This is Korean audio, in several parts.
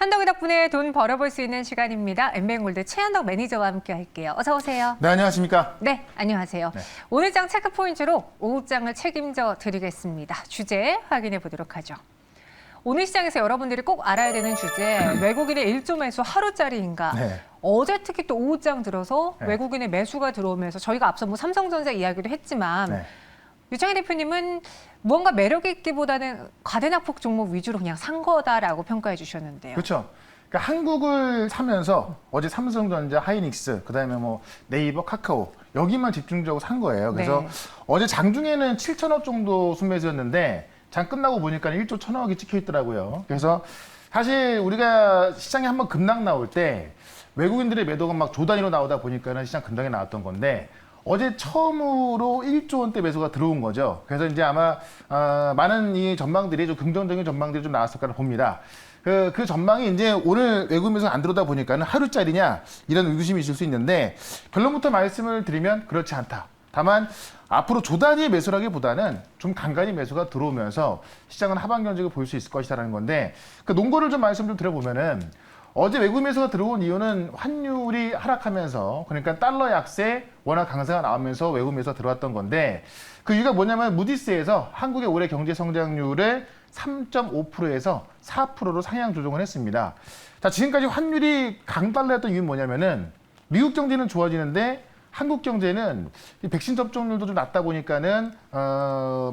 한덕이 덕분에 돈 벌어볼 수 있는 시간입니다. 엠뱅골드 최한덕 매니저와 함께 할게요. 어서 오세요. 네, 안녕하십니까? 네, 안녕하세요. 네. 오늘 장 체크 포인트로 오후장을 책임져 드리겠습니다. 주제 확인해 보도록 하죠. 오늘 시장에서 여러분들이 꼭 알아야 되는 주제, 외국인의 일조 매수 하루짜리인가? 네. 어제 특히 또 오후장 들어서 네. 외국인의 매수가 들어오면서 저희가 앞서 뭐 삼성전자 이야기도 했지만 네. 유창희 대표님은 무언가 매력 있기보다는 과대낙폭 종목 위주로 그냥 산 거다라고 평가해 주셨는데요. 그렇죠. 그러니까 한국을 사면서 어제 삼성전자, 하이닉스, 그다음에 뭐 네이버, 카카오 여기만 집중적으로 산 거예요. 그래서 네. 어제 장중에는 7천억 정도 순매수였는데 장 끝나고 보니까 1조 1천억이 찍혀 있더라고요. 그래서 사실 우리가 시장에 한번 급락 나올 때 외국인들의 매도가 막 조 단위로 나오다 보니까는 시장 급락이 나왔던 건데 어제 처음으로 1조 원대 매수가 들어온 거죠. 그래서 이제 아마 많은 이 전망들이 좀 긍정적인 전망들이 좀 나왔을 거라 봅니다. 그 전망이 이제 오늘 외국 매수가 안 들어오다 보니까는 하루짜리냐 이런 의구심이 있을 수 있는데 결론부터 말씀을 드리면 그렇지 않다. 다만 앞으로 조 단위의 매수라기보다는 좀 간간히 매수가 들어오면서 시장은 하반 경직을 볼 수 있을 것이다라는 건데 그 논거를 좀 말씀 좀 드려보면은 어제 외국 매수가 들어온 이유는 환율이 하락하면서 그러니까 달러 약세 워낙 강세가 나오면서 외국 매수가 들어왔던 건데 그 이유가 뭐냐면 무디스에서 한국의 올해 경제 성장률을 3.5%에서 4%로 상향 조정을 했습니다. 자, 지금까지 환율이 강달러였던 이유는 뭐냐면은 미국 경제는 좋아지는데 한국 경제는 이 백신 접종률도 좀 낮다 보니까는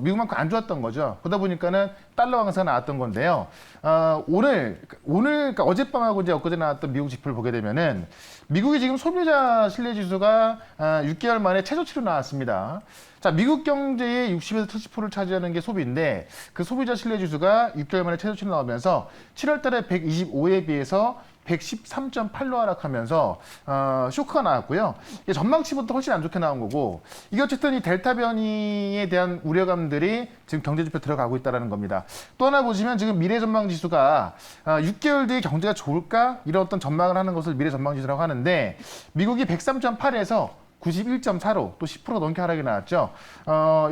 미국만큼 안 좋았던 거죠. 그러다 보니까는 달러 강세가 나왔던 건데요. 오늘 그러니까 어젯밤하고 이제 엊그제 나왔던 미국 지표를 보게 되면은 미국이 지금 소비자 신뢰 지수가 6개월 만에 최저치로 나왔습니다. 자, 미국 경제의 60에서 70%를 차지하는 게 소비인데 그 소비자 신뢰 지수가 6개월 만에 최저치로 나오면서 7월 달에 125에 비해서 113.8로 하락하면서 쇼크가 나왔고요. 이게 전망치부터 훨씬 안 좋게 나온 거고 이게 어쨌든 이 델타 변이에 대한 우려감들이 지금 경제지표 들어가고 있다는 겁니다. 또 하나 보시면 지금 미래전망지수가 6개월 뒤에 경제가 좋을까? 이런 어떤 전망을 하는 것을 미래전망지수라고 하는데 미국이 103.8에서 91.4로 또 10% 넘게 하락이 나왔죠.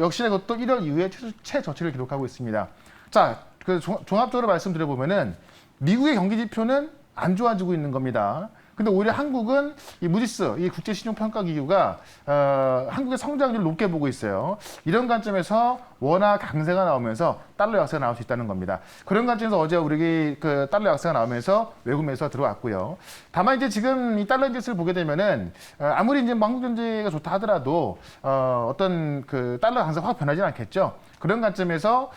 역시나 그것도 1월 이후에 최저치를 기록하고 있습니다. 자, 그 종합적으로 말씀드려보면은 미국의 경기지표는 안 좋아지고 있는 겁니다. 근데 오히려 한국은 이 무디스, 이 국제신용평가기구가 한국의 성장률을 높게 보고 있어요. 이런 관점에서 워낙 강세가 나오면서 달러 약세가 나올 수 있다는 겁니다. 그런 관점에서 어제 우리 그 달러 약세가 나오면서 외국 매수가 들어왔고요. 다만 이제 지금 이 달러 인덱스를 보게 되면은 아무리 이제 한국 경제가 좋다 하더라도 어떤 그 달러 강세가 확 변하지는 않겠죠. 그런 관점에서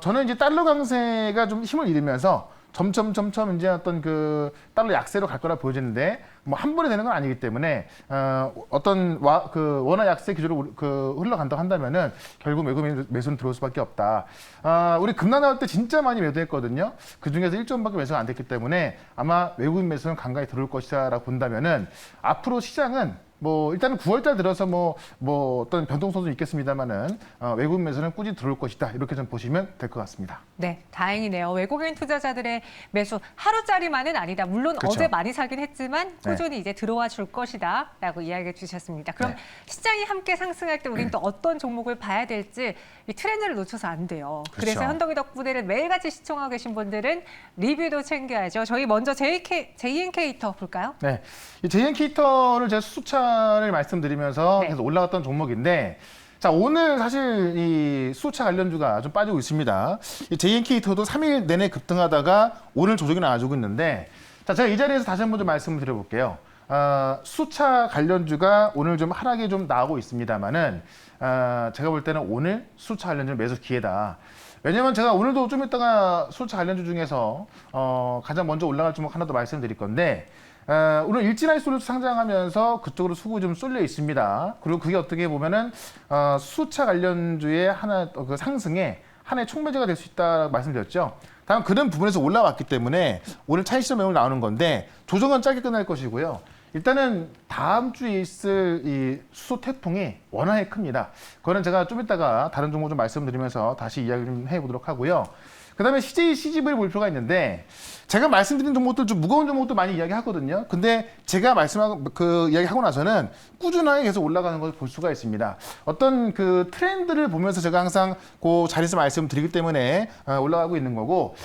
저는 이제 달러 강세가 좀 힘을 잃으면서 점점 이제 어떤 그 달러 약세로 갈 거라 보여지는데 뭐 한 번에 되는 건 아니기 때문에 어떤 그 원화 약세 기조로 그 흘러간다고 한다면은 결국 외국 매수는 들어올 수밖에 없다. 우리 급락 나올 때 진짜 많이 매도했거든요. 그 중에서 1조 원밖에 매수가 안 됐기 때문에 아마 외국인 매수는 간간히 들어올 것이다라고 본다면은 앞으로 시장은 뭐 일단은 9월달 들어서 뭐 어떤 변동성도 있겠습니다만은 외국 매수는 꾸준히 들어올 것이다 이렇게 좀 보시면 될 것 같습니다. 네, 다행이네요. 외국인 투자자들의 매수 하루짜리만은 아니다. 물론 그렇죠. 어제 많이 사긴 했지만 꾸준히 이제 들어와 줄 것이다라고 이야기해 주셨습니다. 그럼 네. 시장이 함께 상승할 때 우리는 또 어떤 종목을 봐야 될지 이 트렌드를 놓쳐서 안 돼요. 그래서 그렇죠. 현덕이 덕분에는 매일같이 시청하고 계신 분들은 리뷰도 챙겨야죠. 저희 먼저 JNK터 볼까요? 네, 이 JNK터를 제가 수차를 말씀드리면서 네. 계속 올라갔던 종목인데, 자 오늘 사실 이 수차 관련주가 좀 빠지고 있습니다. 이 JNK터도 3일 내내 급등하다가 오늘 조정이 나와주고 있는데, 자 제가 이 자리에서 다시 한번 좀 말씀을 드려볼게요. 수차 관련주가 오늘 좀 하락이 좀 나오고 있습니다만은 제가 볼 때는 오늘 수차 관련주 매수 기회다. 왜냐면 제가 오늘도 좀 이따가 수차 관련주 중에서 가장 먼저 올라갈 종목 하나 더 말씀드릴 건데 오늘 일진아이솔루션 상장하면서 그쪽으로 수급이 좀 쏠려 있습니다. 그리고 그게 어떻게 보면은 수차 관련주의 하나 그 상승에 하나의 촉매제가 될 수 있다고 말씀드렸죠. 다만 그런 부분에서 올라왔기 때문에 오늘 차익실현 매물 나오는 건데 조정은 짧게 끝날 것이고요. 일단은 다음 주에 있을 이 수소 태풍이 워낙에 큽니다. 그거는 제가 좀 이따가 다른 종목 좀 말씀드리면서 다시 이야기 좀 해보도록 하고요. 그다음에 CJ CGV를 볼 필요가 있는데 제가 말씀드린 종목들 좀 무거운 종목도 많이 이야기하거든요. 근데 제가 말씀하고 그 이야기하고 나서는 꾸준하게 계속 올라가는 것을 볼 수가 있습니다. 어떤 그 트렌드를 보면서 제가 항상 그 자리에서 말씀드리기 때문에 올라가고 있는 거고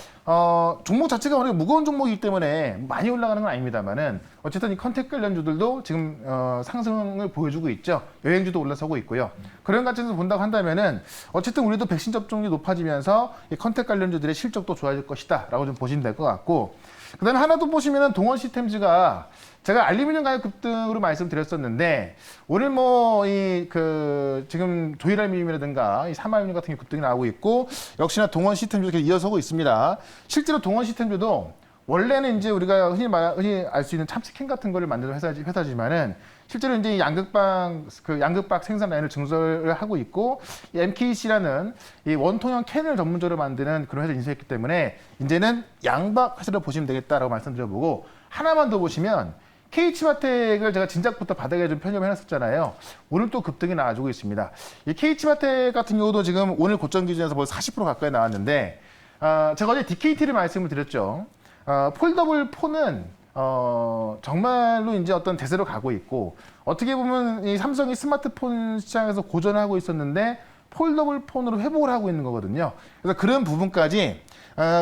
종목 자체가 워낙 무거운 종목이기 때문에 많이 올라가는 건 아닙니다만은 어쨌든 이 컨택 관련주들도 지금 상승을 보여주고 있죠. 여행주도 올라서고 있고요. 그런 관점에서 본다고 한다면은 어쨌든 우리도 백신 접종률이 높아지면서 이 컨택 관련주들의 실적도 좋아질 것이다라고 좀 보시면 될 것 같고, 그다음에 하나 더 보시면은 동원 시스템즈가 제가 알루미늄 가격 급등으로 말씀드렸었는데 오늘 뭐 지금 조일알루미늄이라든가 이 삼알루미늄 같은 게 급등이 나오고 있고, 역시나 동원 시스템즈도 계속 이어서고 있습니다. 실제로 동원 시스템즈도 원래는 이제 우리가 흔히 알 수 있는 참치캔 같은 거를 만드는 회사지만은 실제로 이제 양극박 생산 라인을 증설을 하고 있고, 이 MKC라는 이 원통형 캔을 전문적으로 만드는 그런 회사를 인수했기 때문에 이제는 양박 회사로 보시면 되겠다라고 말씀드려보고, 하나만 더 보시면 KH마텍을 제가 진작부터 바닥에 좀 편입을 해놨었잖아요. 오늘 또 급등이 나와주고 있습니다. 이 KH마텍 같은 경우도 지금 오늘 고점 기준에서 벌써 40% 가까이 나왔는데, 제가 어제 DKT를 말씀을 드렸죠. 폴더블 폰은 정말로 이제 어떤 대세로 가고 있고, 어떻게 보면 이 삼성이 스마트폰 시장에서 고전을 하고 있었는데 폴더블 폰으로 회복을 하고 있는 거거든요. 그래서 그런 부분까지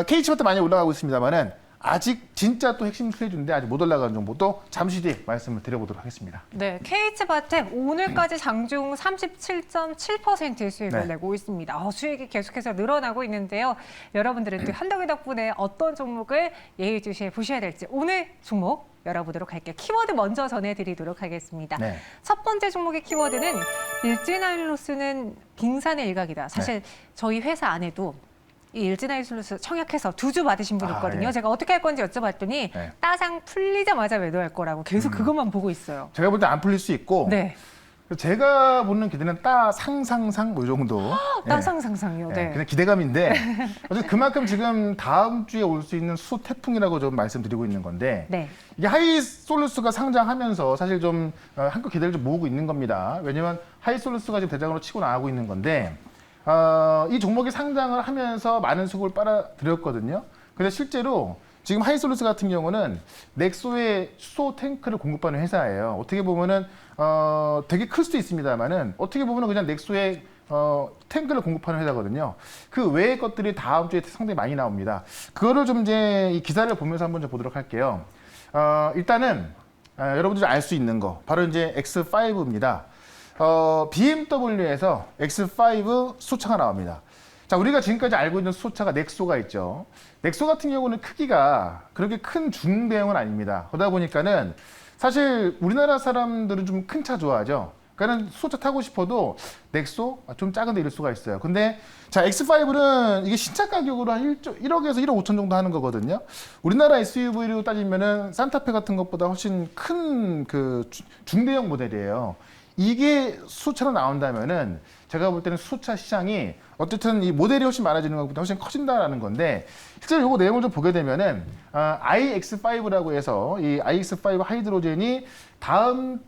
KH마텍 많이 올라가고 있습니다만은 아직 진짜 또 핵심 수혜주인데 아직 못 올라가는 정보도 잠시 뒤에 말씀을 드려보도록 하겠습니다. 네, KH바텍 오늘까지 장중 37.7% 수익을 네. 내고 있습니다. 수익이 계속해서 늘어나고 있는데요. 여러분들은 또 한덕이 덕분에 어떤 종목을 예의주시해 보셔야 될지 오늘 종목 열어보도록 할게요. 키워드 먼저 전해드리도록 하겠습니다. 네. 첫 번째 종목의 키워드는 일진알로스는 빙산의 일각이다. 사실 저희 회사 안에도 이 일진알로스 청약해서 2주 받으신 분 있거든요. 네. 제가 어떻게 할 건지 여쭤봤더니 네. 따상 풀리자마자 매도할 거라고 계속 그것만 보고 있어요. 제가 볼 때 안 풀릴 수 있고, 네. 제가 보는 기대는 상상상 뭐 이 정도. 따상상상이요. 네. 그냥 기대감인데 어쨌든 그만큼 지금 다음 주에 올 수 있는 수 태풍이라고 좀 말씀드리고 있는 건데, 네. 이게 하이솔루스가 상장하면서 사실 좀 한껏 기대를 좀 모으고 있는 겁니다. 왜냐면 하이솔루스가 지금 대장으로 치고 나가고 있는 건데, 이 종목이 상장을 하면서 많은 수급을 빨아들였거든요. 근데 실제로 지금 하이솔루스 같은 경우는 넥소의 수소 탱크를 공급하는 회사예요. 어떻게 보면은 되게 클 수도 있습니다만은 어떻게 보면은 그냥 넥소의 탱크를 공급하는 회사거든요. 그 외의 것들이 다음 주에 상당히 많이 나옵니다. 그거를 좀 이제 이 기사를 보면서 한번 좀 보도록 할게요. 일단은 여러분들이 알 수 있는 거 바로 이제 X5입니다. BMW에서 X5 수소차가 나옵니다. 자, 우리가 지금까지 알고 있는 수소차가 넥소가 있죠. 넥소 같은 경우는 크기가 그렇게 큰 중대형은 아닙니다. 그러다 보니까는 사실 우리나라 사람들은 좀 큰 차 좋아하죠. 그러니까는 수소차 타고 싶어도 넥소 좀 작은데 이럴 수가 있어요. 근데 자, X5는 이게 신차 가격으로 한 1억에서 1억 5천 정도 하는 거거든요. 우리나라 SUV로 따지면은 산타페 같은 것보다 훨씬 큰 그 중대형 모델이에요. 이게 수소차로 나온다면은 제가 볼 때는 수소차 시장이 어쨌든 이 모델이 훨씬 많아지는 것보다 훨씬 커진다라는 건데, 실제로 이거 내용을 좀 보게 되면은 iX5라고 해서 이 iX5 하이드로젠이 다음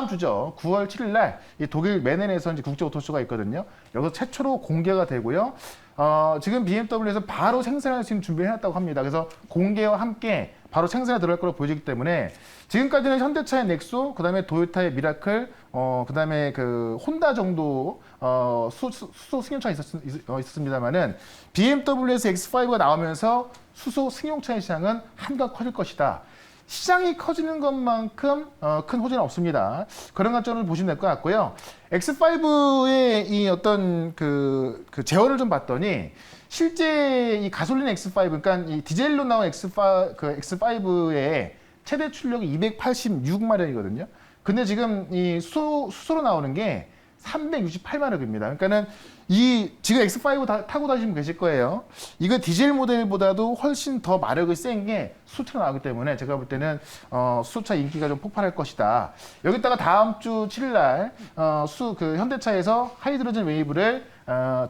주죠. 9월 7일 날 이 독일 메넨에서 이제 국제 오토쇼가 있거든요. 여기서 최초로 공개가 되고요. 지금 BMW에서 바로 생산할 수 있는 준비를 해놨다고 합니다. 그래서 공개와 함께 바로 생산에 들어갈 거로 보여지기 때문에 지금까지는 현대차의 넥소, 그다음에 도요타의 미라클, 그다음에 그 혼다 정도 수소 승용차 있었습니다만은 BMW에서 X5가 나오면서 수소 승용차의 시장은 한껏 커질 것이다. 시장이 커지는 것만큼 큰 호재는 없습니다. 그런 관점을 보시면 될 것 같고요. X5의 이 어떤 그 재원을 좀 봤더니 실제 이 가솔린 X5, 그러니까 이 디젤로 나온 X5의 최대 출력이 286마력이거든요. 근데 지금 이 수소로 나오는 게 368마력입니다. 그러니까는 이 지금 X5 타고 다니시면 계실 거예요. 이거 디젤 모델보다도 훨씬 더 마력이 센 게 수소차가 나오기 때문에 제가 볼 때는 수소차 인기가 좀 폭발할 것이다. 여기다가 다음 주 7일 날 현대차에서 하이드로젠 웨이브를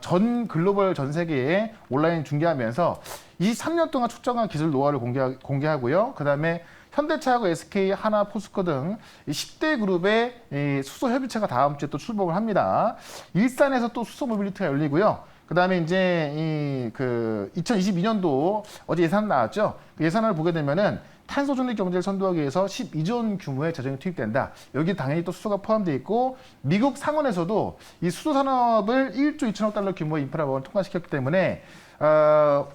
전 글로벌 전 세계에 온라인 중계하면서 23년 동안 축적한 기술 노하우를 공개하고요. 그다음에 현대차하고 SK, 하나, 포스코 등 10대 그룹의 이 수소 협의체가 다음 주에 또 출범을 합니다. 일산에서 또 수소 모빌리티가 열리고요. 그다음에 이제 2022년도 어제 예산 나왔죠. 그 예산을 보게 되면은 탄소 중립 경제를 선도하기 위해서 12조 원 규모의 재정이 투입된다. 여기 당연히 또 수소가 포함되어 있고, 미국 상원에서도 이 수소 산업을 1조 2천억 달러 규모의 인프라 법안을 통과시켰기 때문에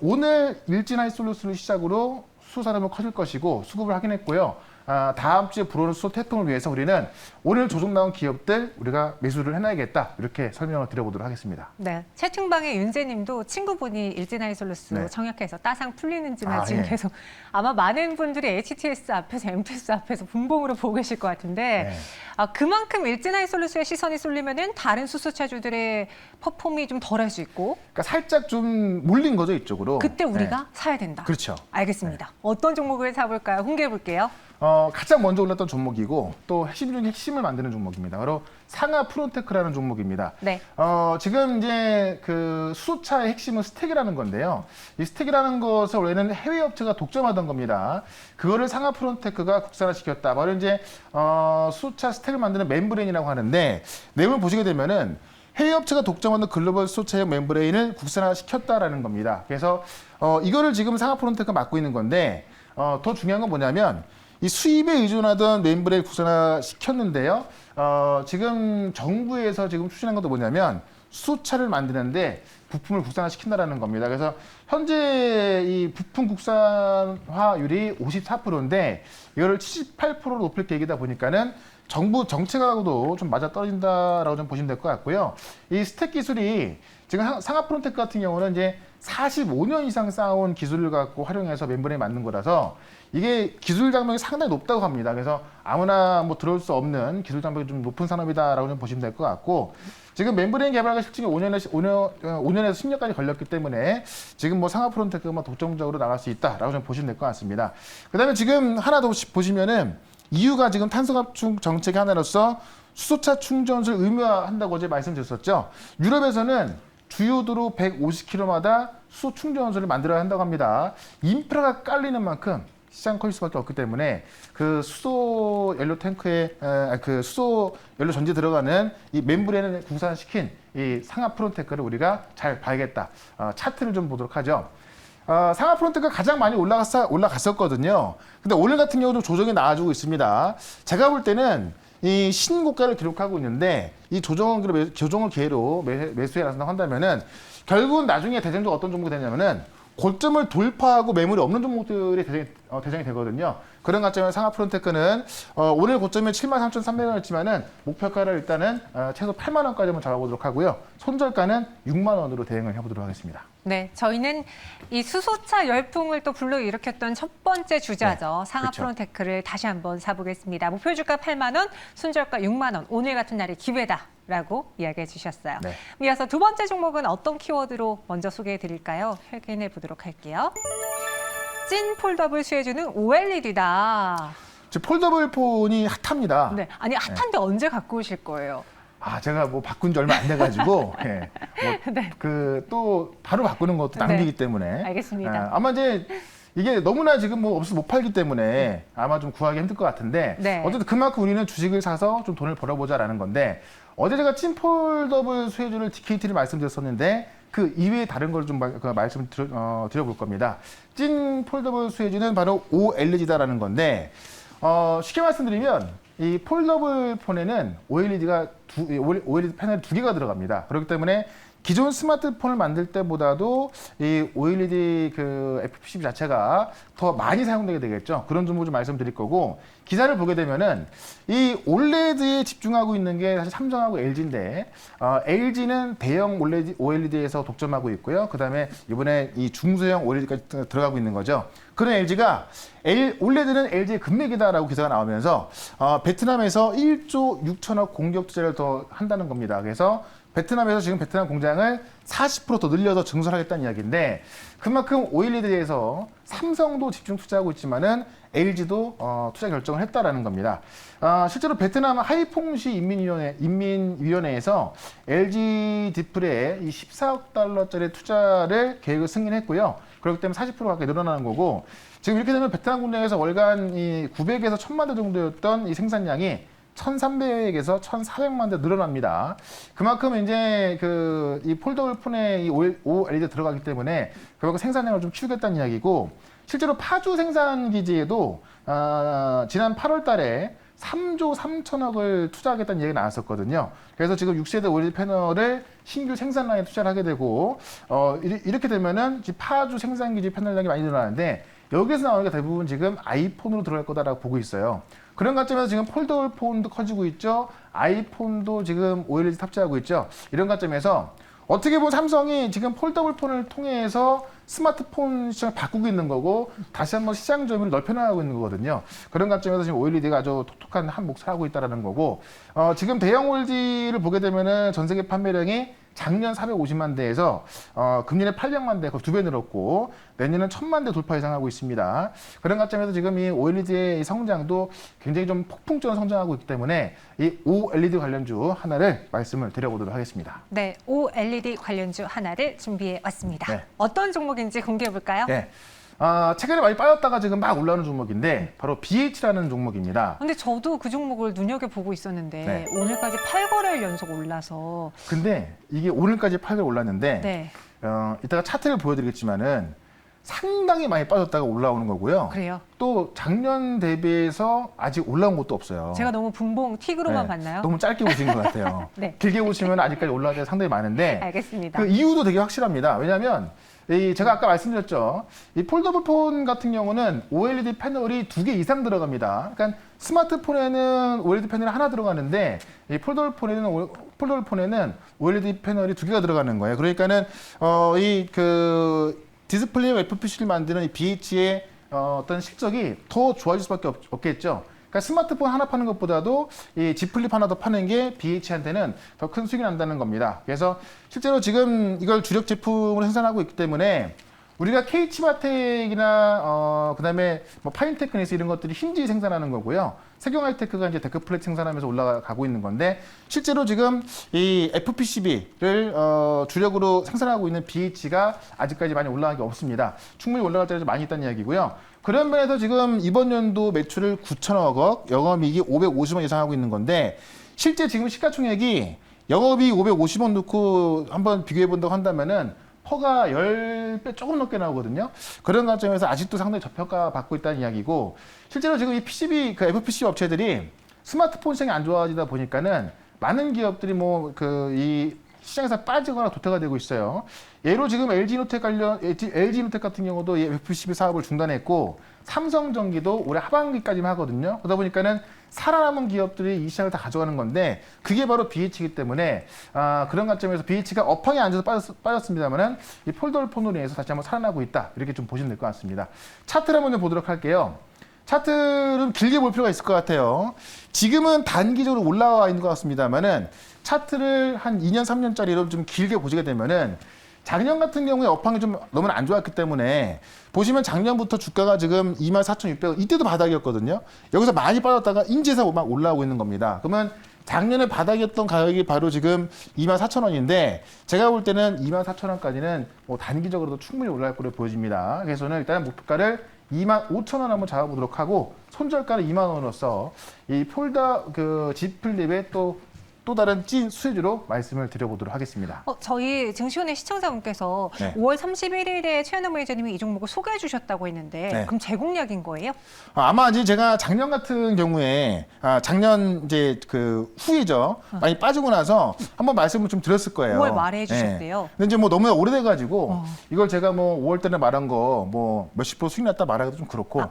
오늘 일진 하이솔루스를 시작으로 수산업은 커질 것이고 수급을 확인했고요. 다음 주에 불어오는 수소 태풍을 위해서 우리는 오늘 조정 나온 기업들 우리가 매수를 해놔야겠다. 이렇게 설명을 드려보도록 하겠습니다. 네, 채팅방에 윤재님도 친구분이 일진하이솔루스 네. 청약해서 따상 풀리는지만 아, 지금 예. 계속 아마 많은 분들이 HTS 앞에서 MTS 앞에서 분봉으로 보고 계실 것 같은데 네. 그만큼 일진하이솔루스의 시선이 쏠리면은 다른 수소차주들의 퍼폼이 좀 덜할 수 있고 그러니까 살짝 좀 몰린 거죠, 이쪽으로. 그때 우리가 네. 사야 된다. 그렇죠. 알겠습니다. 어떤 종목을 사볼까요? 공개해 볼게요. 가장 먼저 올랐던 종목이고 또 핵심 중에 핵심을 만드는 종목입니다. 바로 상하 프론테크라는 종목입니다. 네. 지금 이제 그 수소차의 핵심은 스택이라는 건데요. 이 스택이라는 것을 원래는 해외 업체가 독점하던 겁니다. 그거를 상하 프론테크가 국산화시켰다. 바로 이제 수소차 스택을 만드는 멤브레인이라고 하는데 내용을 보시게 되면은 해외 업체가 독점하는 글로벌 수소차용 멤브레인을 국산화시켰다라는 겁니다. 그래서 이거를 지금 상하 프론테크가 맡고 있는 건데 더 중요한 건 뭐냐면 이 수입에 의존하던 멤브레인 국산화 시켰는데요. 지금 정부에서 지금 추진한 것도 뭐냐면 수소차를 만드는데 부품을 국산화 시킨다라는 겁니다. 그래서 현재 이 부품 국산화율이 54%인데 이거를 78%로 높일 계획이다 보니까는 정부 정책하고도 좀 맞아 떨어진다라고 좀 보시면 될 것 같고요. 이 스택 기술이 지금 상하 프론테크 같은 경우는 이제 45년 이상 쌓아온 기술을 갖고 활용해서 멤브레인 만든 거라서 이게 기술 장벽이 상당히 높다고 합니다. 그래서 아무나 뭐 들어올 수 없는 기술 장벽이 좀 높은 산업이다라고 좀 보시면 될 것 같고 지금 멤브레인 개발과 실증이 5년에서 10년까지 걸렸기 때문에 지금 뭐 상하 프론테크가 독점적으로 나갈 수 있다라고 좀 보시면 될 것 같습니다. 그다음에 지금 하나 더 보시면은 EU가 지금 탄소갑축 정책의 하나로서 수소차 충전소를 의무화한다고 어제 말씀드렸었죠. 유럽에서는 주요 도로 150km마다 수소 충전소를 만들어야 한다고 합니다. 인프라가 깔리는 만큼 시장 커질 수밖에 없기 때문에 그 수소 연료 탱크에 그 수소 연료 전지 들어가는 이 멤브레인을 국산시킨 이 상하 프론테크를 우리가 잘 봐야겠다. 차트를 좀 보도록 하죠. 상하 프론테크가 가장 많이 올라갔었거든요. 근데 오늘 같은 경우도 조정이 나와주고 있습니다. 제가 볼 때는 이 신고가를 기록하고 있는데 이 조정을 기회로 매수해 나선다고 한다면은 결국은 나중에 대장주가 어떤 종목이 되냐면은 고점을 돌파하고 매물이 없는 종목들이 대장이 되거든요. 그런 관점에서 상하 프론테크는 오늘 고점이 73,300원이었지만은 목표가를 일단은 최소 8만 원까지 한번 잡아보도록 하고요. 손절가는 6만 원으로 대응을 해보도록 하겠습니다. 네, 저희는 이 수소차 열풍을 또 불러일으켰던 첫 번째 주자죠. 네, 상하 그렇죠. 프론테크를 다시 한번 사보겠습니다. 목표 주가 8만 원, 손절가 6만 원. 오늘 같은 날이 기회다라고 이야기해 주셨어요. 네. 이어서 두 번째 종목은 어떤 키워드로 먼저 소개해 드릴까요? 확인해 보도록 할게요. 찐 폴더블 수혜주는 OLED다. 지금 폴더블 폰이 핫합니다. 네, 아니 핫한데 언제 갖고 오실 거예요? 제가 뭐 바꾼 지 얼마 안 돼가지고, 예. 네. 또 바로 바꾸는 것도 낭비이기 네. 때문에. 알겠습니다. 아마 이제 이게 너무나 지금 뭐 없어서 못 팔기 때문에 아마 좀 구하기 힘들 것 같은데. 네. 어쨌든 그만큼 우리는 주식을 사서 좀 돈을 벌어보자라는 건데, 어제 제가 찐 폴더블 수혜주를 DKT를 말씀드렸었는데, 그 이외에 다른 걸 좀 말씀 드려볼 겁니다. 찐 폴더블 수혜주는 바로 OLED다라는 건데, 쉽게 말씀드리면, 이 폴더블 폰에는 OLED 패널이 2개가 들어갑니다. 그렇기 때문에 기존 스마트폰을 만들 때보다도 이 OLED 그 FPCB 자체가 더 많이 사용되게 되겠죠. 그런 정보 좀 말씀드릴 거고, 기사를 보게 되면은 이 OLED에 집중하고 있는 게 사실 삼성하고 LG인데, LG는 대형 OLED에서 독점하고 있고요. 그 다음에 이번에 이 중소형 OLED까지 들어가고 있는 거죠. 그런 LG가 OLED는 LG의 금맥이다라고 기사가 나오면서 베트남에서 1조 6천억 공격 투자를 더 한다는 겁니다. 그래서 베트남에서 지금 베트남 공장을 40% 더 늘려서 증설하겠다는 이야기인데 그만큼 OLED에서 삼성도 집중 투자하고 있지만은 LG도 투자 결정을 했다라는 겁니다. 실제로 베트남 하이퐁시 인민위원회에서 LG 디플에 이 14억 달러짜리 투자를 계획을 승인했고요. 그렇기 때문에 40% 가까이 늘어나는 거고 지금 이렇게 되면 베트남 공장에서 월간 이 900에서 1000만 대 정도였던 이 생산량이 1,300에서 1,400만 대 늘어납니다. 그만큼 이제 이 폴더블 폰에 이 OLED 들어가기 때문에 그만큼 생산량을 좀 키우겠다는 이야기고 실제로 파주 생산 기지에도 지난 8월 달에 3조 3천억을 투자하겠다는 얘기가 나왔었거든요. 그래서 지금 6세대 OLED 패널을 신규 생산 라인에 투자를 하게 되고 이렇게 되면은 지금 파주 생산기지 패널량이 많이 늘어나는데 여기서 나오는 게 대부분 지금 아이폰으로 들어갈 거다라고 보고 있어요. 그런 관점에서 지금 폴더블 폰도 커지고 있죠. 아이폰도 지금 OLED 탑재하고 있죠. 이런 관점에서 어떻게 보면 삼성이 지금 폴더블 폰을 통해서 스마트폰 시장을 바꾸고 있는 거고 다시 한번 시장 점유를 넓혀나가고 있는 거거든요. 그런 관점에서 지금 OLED가 아주 독특한 한 몫을 하고 있다는 거고 지금 대형 OLED를 보게 되면은 전 세계 판매량이 작년 450만 대에서 금년에 800만 대, 거의 2배 늘었고 내년은 1000만 대 돌파 예상하고 있습니다. 그런 관점에서 지금 이 OLED의 성장도 굉장히 좀 폭풍적으로 성장하고 있기 때문에 이 OLED 관련주 하나를 말씀을 드려보도록 하겠습니다. 네, OLED 관련주 하나를 준비해 왔습니다. 네. 어떤 종목인지 공개해 볼까요? 네. 최근에 많이 빠졌다가 지금 막 올라오는 종목인데 바로 BH라는 종목입니다. 근데 저도 그 종목을 눈여겨보고 있었는데 네. 오늘까지 8거래일 연속 올라서 근데 이게 오늘까지 8개 올랐는데 네, 이따가 차트를 보여드리겠지만은 상당히 많이 빠졌다가 올라오는 거고요. 그래요. 또 작년 대비해서 아직 올라온 것도 없어요. 제가 너무 분봉 틱으로만 네, 봤나요? 너무 짧게 보신 것 같아요. 네. 길게 보시면 아직까지 올라갈 때 상당히 많은데 알겠습니다. 그 이유도 되게 확실합니다. 왜냐하면 제가 아까 말씀드렸죠. 이 폴더블 폰 같은 경우는 OLED 패널이 2개 이상 들어갑니다. 그러니까 스마트폰에는 OLED 패널이 하나 들어가는데 이 폴더블 폰에는 OLED 패널이 2개가 들어가는 거예요. 그러니까는 이 그 디스플레이와 FPC를 만드는 이 BH의 어떤 실적이 더 좋아질 수밖에 없겠죠. 그러니까 스마트폰 하나 파는 것보다도 이 Z 플립 하나 더 파는 게 BH한테는 더 큰 수익이 난다는 겁니다. 그래서 실제로 지금 이걸 주력 제품으로 생산하고 있기 때문에 우리가 KH마텍이나 그다음에 뭐 파인테크니스 이런 것들이 힌지 생산하는 거고요. 세경하이테크가 이제 데크플레이트 생산하면서 올라가고 있는 건데 실제로 지금 이 FPCB를 주력으로 생산하고 있는 BH가 아직까지 많이 올라간 게 없습니다. 충분히 올라갈 때도 많이 있다는 이야기고요. 그런 면에서 지금 이번 연도 매출을 9천억 원, 영업이익이 550원 예상하고 있는 건데 실제 지금 시가총액이 영업이익 550원 넣고 한번 비교해 본다고 한다면은 퍼가 10배 조금 넘게 나오거든요. 그런 관점에서 아직도 상당히 저평가 받고 있다는 이야기고 실제로 지금 이 PCB, 그 FPC 업체들이 스마트폰 시장이 안 좋아지다 보니까는 많은 기업들이 뭐 이 시장에서 빠지거나 도태가 되고 있어요. 예로 지금 LG노텍 같은 경우도 이 FPCB 사업을 중단했고 삼성전기도 올해 하반기까지만 하거든요. 그러다 보니까는 살아남은 기업들이 이 시장을 다 가져가는 건데 그게 바로 BH이기 때문에 그런 관점에서 BH가 업황이 안 좋아서 빠졌습니다만은 이 폴더블 폰으로 인해서 다시 한번 살아나고 있다. 이렇게 좀 보시면 될 것 같습니다. 차트를 한번 보도록 할게요. 차트는 길게 볼 필요가 있을 것 같아요. 지금은 단기적으로 올라와 있는 것 같습니다만은 차트를 한 2년, 3년짜리로 좀 길게 보시게 되면은 작년 같은 경우에 업황이 좀 너무나 안 좋았기 때문에 보시면 작년부터 주가가 지금 24,600원 이때도 바닥이었거든요. 여기서 많이 빠졌다가 인제서 막 올라오고 있는 겁니다. 그러면 작년에 바닥이었던 가격이 바로 지금 24,000원인데 제가 볼 때는 24,000원까지는 뭐 단기적으로도 충분히 올라갈 거로 보여집니다. 그래서 저는 일단 목표가를 25,000원 한번 잡아보도록 하고 손절가를 2만 원으로서 이 Z 플립의 또 다른 찐 수혜주로 말씀을 드려보도록 하겠습니다. 저희 증시원의 시청자분께서 네. 5월 31일에 최현우 매니저님이 이 종목을 소개해 주셨다고 했는데 네. 그럼 제공약인 거예요? 아마 이제 제가 작년 같은 경우에 작년 이제 그 후이죠. 많이 빠지고 나서 한번 말씀을 좀 드렸을 거예요. 5월 말에 해주셨대요. 네. 근데 이제 뭐 너무 오래돼가지고 이걸 제가 뭐 5월 달에 말한 거 뭐 몇십 프로 수익 났다 말하기도 좀 그렇고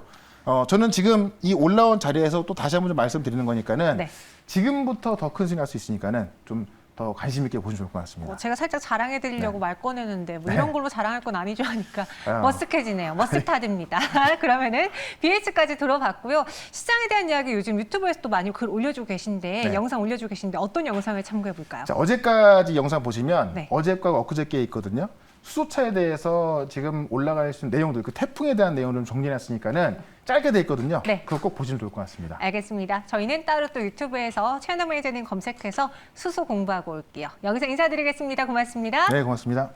저는 지금 이 올라온 자리에서 또 다시 한번 좀 말씀드리는 거니까는 네. 지금부터 더 큰 수익 날 수 있으니까는 좀 더 관심 있게 보시면 좋을 것 같습니다. 제가 살짝 자랑해 드리려고 말 꺼내는데 뭐 이런 걸로 자랑할 건 아니죠 하니까 아. 머쓱해지네요. 머스타드입니다. 그러면은 BH까지 들어봤고요. 시장에 대한 이야기 요즘 유튜브에서도 많이 글 올려주고 계신데 네. 영상 올려주고 계신데 어떤 영상을 참고해 볼까요? 자, 어제까지 영상 보시면 네. 어제과 엊그저께 있거든요. 수소차에 대해서 지금 올라갈 수 있는 내용들, 그 태풍에 대한 내용을 좀 정리해놨으니까는 짧게 돼 있거든요. 네. 그거 꼭 보시면 좋을 것 같습니다. 알겠습니다. 저희는 따로 또 유튜브에서 최현우 매니저님 검색해서 수소 공부하고 올게요. 여기서 인사드리겠습니다. 고맙습니다. 네, 고맙습니다.